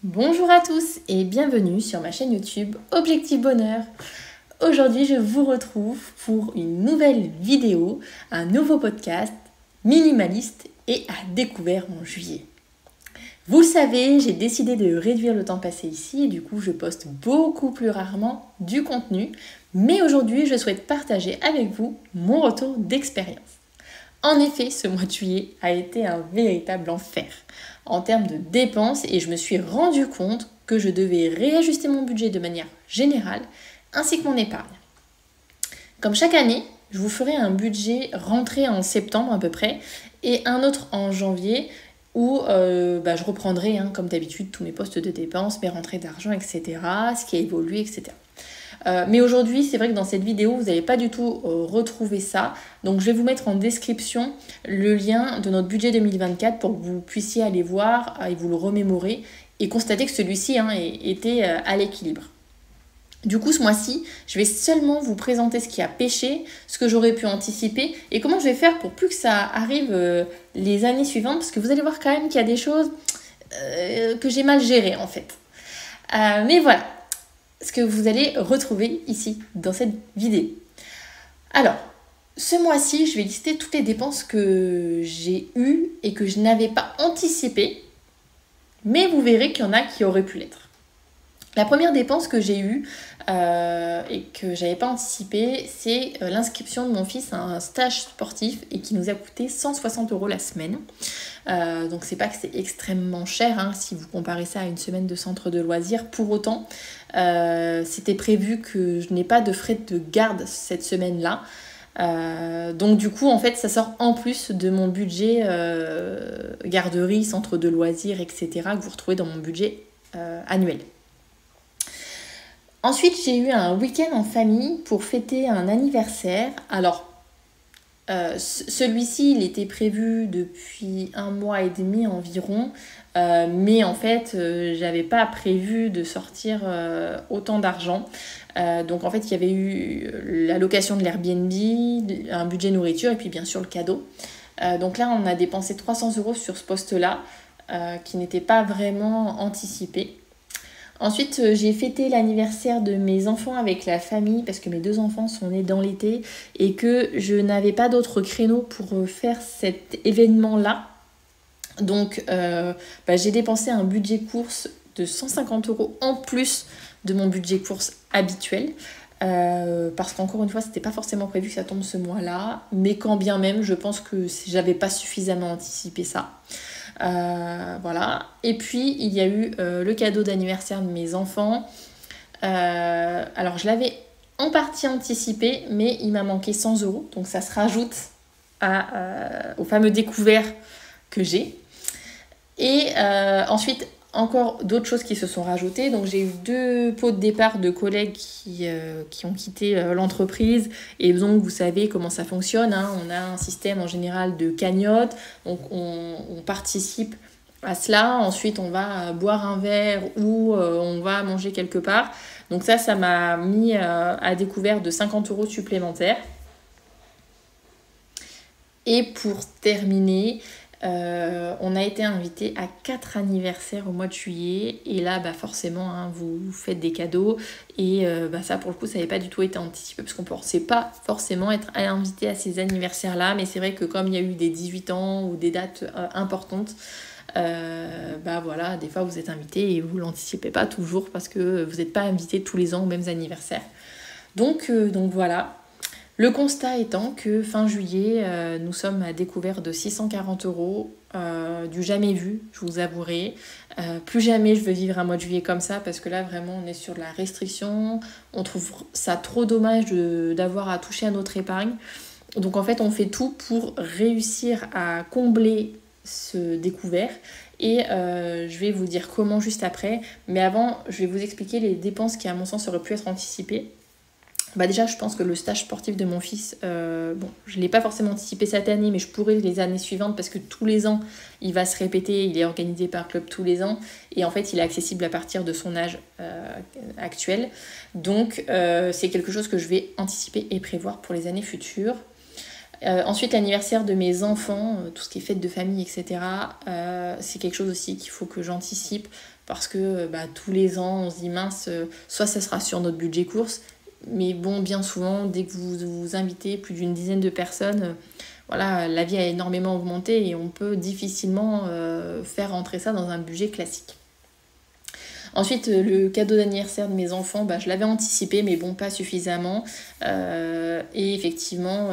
Bonjour à tous et bienvenue sur ma chaîne YouTube Objectif Bonheur. Aujourd'hui, je vous retrouve pour une nouvelle vidéo, un nouveau podcast minimaliste et à découvert en juillet. Vous le savez, j'ai décidé de réduire le temps passé ici et du coup, je poste beaucoup plus rarement du contenu. Mais aujourd'hui, je souhaite partager avec vous mon retour d'expérience. En effet, ce mois de juillet a été un véritable enfer en termes de dépenses et je me suis rendu compte que je devais réajuster mon budget de manière générale ainsi que mon épargne. Comme chaque année, je vous ferai un budget rentré en septembre à peu près et un autre en janvier où je reprendrai comme d'habitude tous mes postes de dépenses, mes rentrées d'argent, etc., ce qui a évolué, etc. Mais aujourd'hui, c'est vrai que dans cette vidéo, vous n'allez pas du tout retrouver ça. Donc, je vais vous mettre en description le lien de notre budget 2024 pour que vous puissiez aller voir et vous le remémorer et constater que celui-ci était à l'équilibre. Du coup, ce mois-ci, je vais seulement vous présenter ce qui a pêché, ce que j'aurais pu anticiper et comment je vais faire pour plus que ça arrive les années suivantes, parce que vous allez voir quand même qu'il y a des choses que j'ai mal gérées en fait. Mais voilà ce que vous allez retrouver ici dans cette vidéo. Alors, ce mois-ci, je vais lister toutes les dépenses que j'ai eues et que je n'avais pas anticipées, mais vous verrez qu'il y en a qui auraient pu l'être. La première dépense que j'ai eue et que j'avais pas anticipée, c'est l'inscription de mon fils à un stage sportif et qui nous a coûté 160 € la semaine. Donc c'est pas que c'est extrêmement cher si vous comparez ça à une semaine de centre de loisirs. Pour autant, c'était prévu que je n'ai pas de frais de garde cette semaine-là. Donc du coup en fait ça sort en plus de mon budget garderie, centre de loisirs, etc. que vous retrouvez dans mon budget annuel. Ensuite, j'ai eu un week-end en famille pour fêter un anniversaire. Alors, celui-ci, il était prévu depuis 1 mois et demi environ. Mais en fait, j'avais pas prévu de sortir autant d'argent. Donc en fait, il y avait eu la location de l'Airbnb, un budget nourriture et puis bien sûr le cadeau. Donc là, on a dépensé 300 € sur ce poste-là, qui n'était pas vraiment anticipé. Ensuite, j'ai fêté l'anniversaire de mes enfants avec la famille parce que mes 2 enfants sont nés dans l'été et que je n'avais pas d'autres créneaux pour faire cet événement-là. Donc, j'ai dépensé un budget course de 150 € en plus de mon budget course habituel. Parce qu'encore une fois, c'était pas forcément prévu que ça tombe ce mois-là. Mais quand bien même, je pense que j'avais pas suffisamment anticipé ça. Voilà. Et puis il y a eu le cadeau d'anniversaire de mes enfants. Alors je l'avais en partie anticipé, mais il m'a manqué 100 €, donc ça se rajoute au fameux découvert que j'ai. Et ensuite encore d'autres choses qui se sont rajoutées. Donc j'ai eu 2 pots de départ de collègues qui ont quitté l'entreprise. Et donc vous savez comment ça fonctionne. On a un système en général de cagnotte. Donc on participe à cela. Ensuite on va boire un verre ou on va manger quelque part. Donc ça m'a mis à découvert de 50 € supplémentaires. Et pour terminer, on a été invité à 4 anniversaires au mois de juillet et là forcément vous faites des cadeaux et ça pour le coup ça n'avait pas du tout été anticipé parce qu'on ne pensait pas forcément être invité à ces anniversaires là, mais c'est vrai que comme il y a eu des 18 ans ou des dates importantes, voilà, des fois vous êtes invité et vous l'anticipez pas toujours parce que vous n'êtes pas invité tous les ans aux mêmes anniversaires. Donc voilà. Le constat étant que fin juillet, nous sommes à découvert de 640 €, du jamais vu, je vous avouerai. Plus jamais je veux vivre un mois de juillet comme ça parce que là vraiment on est sur de la restriction. On trouve ça trop dommage d'avoir à toucher à notre épargne. Donc en fait on fait tout pour réussir à combler ce découvert. Et je vais vous dire comment juste après. Mais avant, je vais vous expliquer les dépenses qui à mon sens auraient pu être anticipées. Déjà, je pense que le stage sportif de mon fils, je ne l'ai pas forcément anticipé cette année, mais je pourrais les années suivantes parce que tous les ans, il va se répéter. Il est organisé par club tous les ans et en fait, il est accessible à partir de son âge actuel. Donc, c'est quelque chose que je vais anticiper et prévoir pour les années futures. Ensuite, l'anniversaire de mes enfants, tout ce qui est fête de famille, etc. C'est quelque chose aussi qu'il faut que j'anticipe parce que tous les ans on se dit mince, soit ça sera sur notre budget course, mais bon, bien souvent dès que vous invitez plus d'une dizaine de personnes, voilà, la vie a énormément augmenté et on peut difficilement faire rentrer ça dans un budget classique. Ensuite, le cadeau d'anniversaire de mes enfants, je l'avais anticipé, mais bon, pas suffisamment. Et effectivement,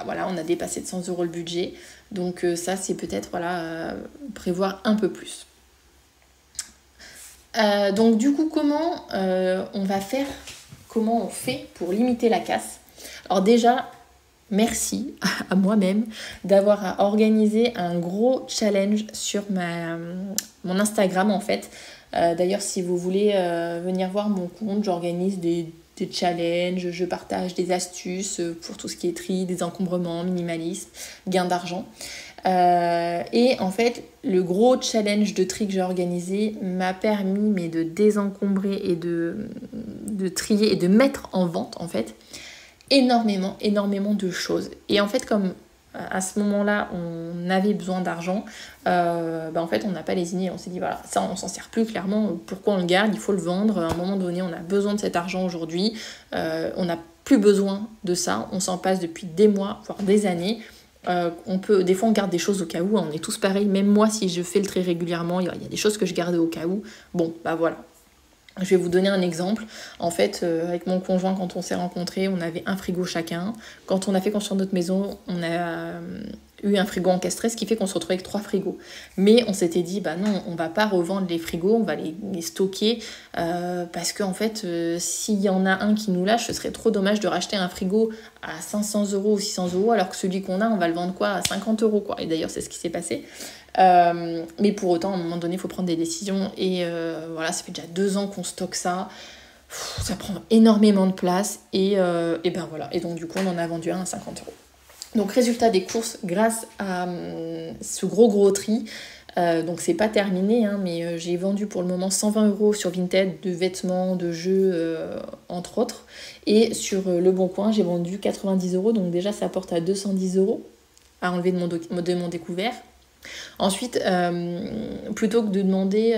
voilà, on a dépassé de 100 € le budget. Donc ça, c'est peut-être prévoir un peu plus. Donc du coup, comment on fait pour limiter la casse? Alors déjà, merci à moi-même d'avoir organisé un gros challenge sur mon Instagram en fait. D'ailleurs, si vous voulez venir voir mon compte, j'organise des challenges, je partage des astuces pour tout ce qui est tri, désencombrement, minimalisme, gain d'argent. Et en fait, le gros challenge de tri que j'ai organisé m'a permis de désencombrer et de trier et de mettre en vente en fait énormément de choses. Et en fait, comme à ce moment-là on avait besoin d'argent, en fait on n'a pas lésiné, on s'est dit voilà, ça on s'en sert plus clairement, pourquoi on le garde, il faut le vendre, à un moment donné on a besoin de cet argent aujourd'hui, on n'a plus besoin de ça, on s'en passe depuis des mois, voire des années. Des fois on garde des choses au cas où, on est tous pareils, même moi si je fais le tri régulièrement, il y a des choses que je gardais au cas où. Bon, voilà. Je vais vous donner un exemple. En fait, avec mon conjoint, quand on s'est rencontrés, on avait un frigo chacun. Quand on a fait construire notre maison, on a eu un frigo encastré, ce qui fait qu'on se retrouvait avec 3 frigos. Mais on s'était dit, non, on va pas revendre les frigos, on va les stocker, parce qu'en fait, s'il y en a un qui nous lâche, ce serait trop dommage de racheter un frigo à 500 € ou 600 €, alors que celui qu'on a, on va le vendre à 50 € quoi. Et d'ailleurs, c'est ce qui s'est passé. Mais pour autant, à un moment donné, il faut prendre des décisions. Et voilà, ça fait déjà 2 ans qu'on stocke ça. Ça prend énormément de place. Et voilà. Et donc, du coup, on en a vendu un à 50 €. Donc, résultat des courses, grâce à ce gros tri, donc c'est pas terminé, mais j'ai vendu pour le moment 120 € sur Vinted de vêtements, de jeux, entre autres. Et sur Le Bon Coin, j'ai vendu 90 €. Donc déjà, ça porte à 210 € à enlever de mon découvert. Ensuite, plutôt que de demander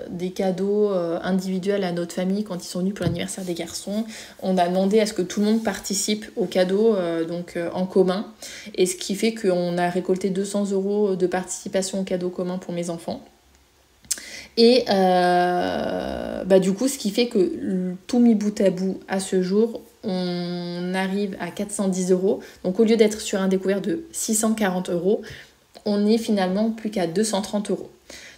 des cadeaux individuels à notre famille quand ils sont venus pour l'anniversaire des garçons, on a demandé à ce que tout le monde participe aux cadeaux en commun. Et ce qui fait qu'on a récolté 200 € de participation aux cadeaux communs pour mes enfants. Et du coup, ce qui fait que tout mis bout à bout à ce jour, on arrive à 410 €. Donc au lieu d'être sur un découvert de 640 €, on est finalement plus qu'à 230 €.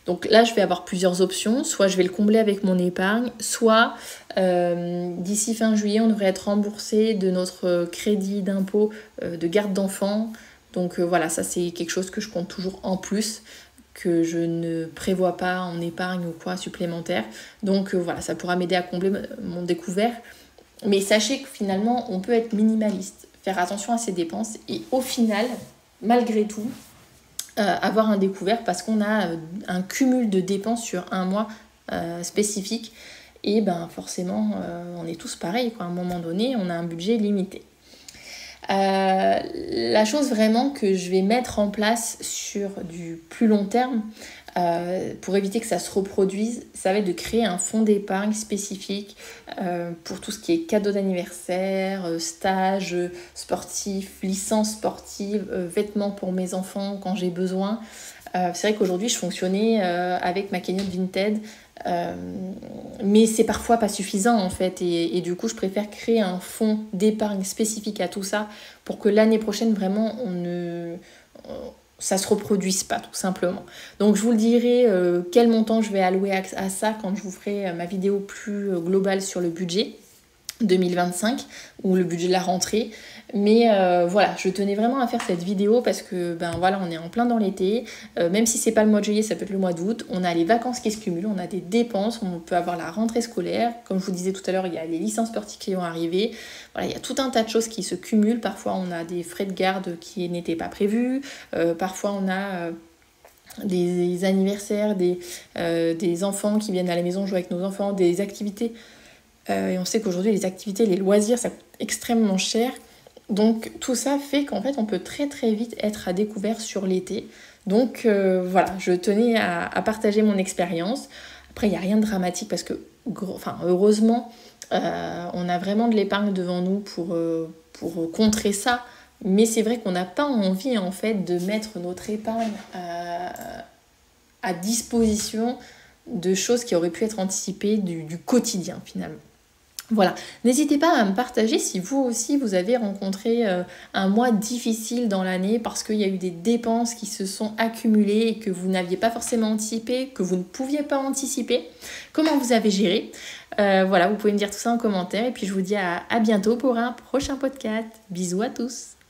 Donc là, je vais avoir plusieurs options. Soit je vais le combler avec mon épargne, soit d'ici fin juillet, on devrait être remboursé de notre crédit d'impôt de garde d'enfants. Donc voilà, ça c'est quelque chose que je compte toujours en plus, que je ne prévois pas en épargne ou quoi supplémentaire. Donc voilà, ça pourra m'aider à combler mon découvert. Mais sachez que finalement, on peut être minimaliste, faire attention à ses dépenses et au final, malgré tout, avoir un découvert parce qu'on a un cumul de dépenses sur un mois spécifique. Et forcément, on est tous pareils, quoi. À un moment donné, on a un budget limité. La chose vraiment que je vais mettre en place sur du plus long terme, pour éviter que ça se reproduise, ça va être de créer un fonds d'épargne spécifique pour tout ce qui est cadeaux d'anniversaire, stages sportifs, licences sportives, vêtements pour mes enfants quand j'ai besoin. C'est vrai qu'aujourd'hui je fonctionnais avec ma cagnotte Vinted, mais c'est parfois pas suffisant en fait, et du coup je préfère créer un fonds d'épargne spécifique à tout ça pour que l'année prochaine vraiment ça se reproduise pas tout simplement. Donc je vous le dirai quel montant je vais allouer à ça quand je vous ferai ma vidéo plus globale sur le budget 2025 ou le budget de la rentrée. Mais voilà, je tenais vraiment à faire cette vidéo parce que on est en plein dans l'été, même si c'est pas le mois de juillet, ça peut être le mois d'août, on a les vacances qui se cumulent, on a des dépenses, on peut avoir la rentrée scolaire, comme je vous disais tout à l'heure, il y a les licences sportives qui vont arriver, voilà, il y a tout un tas de choses qui se cumulent, parfois on a des frais de garde qui n'étaient pas prévus, parfois on a des anniversaires, des enfants qui viennent à la maison jouer avec nos enfants, des activités, et on sait qu'aujourd'hui les activités, les loisirs, ça coûte extrêmement cher. Donc tout ça fait qu'en fait on peut très très vite être à découvert sur l'été, Donc voilà, je tenais à partager mon expérience. Après, il n'y a rien de dramatique parce que, heureusement, on a vraiment de l'épargne devant nous pour contrer ça. Mais c'est vrai qu'on n'a pas envie en fait de mettre notre épargne à disposition de choses qui auraient pu être anticipées du quotidien finalement. Voilà, n'hésitez pas à me partager si vous aussi vous avez rencontré un mois difficile dans l'année parce qu'il y a eu des dépenses qui se sont accumulées et que vous n'aviez pas forcément anticipé, que vous ne pouviez pas anticiper. Comment vous avez géré? Voilà, vous pouvez me dire tout ça en commentaire et puis je vous dis à bientôt pour un prochain podcast. Bisous à tous!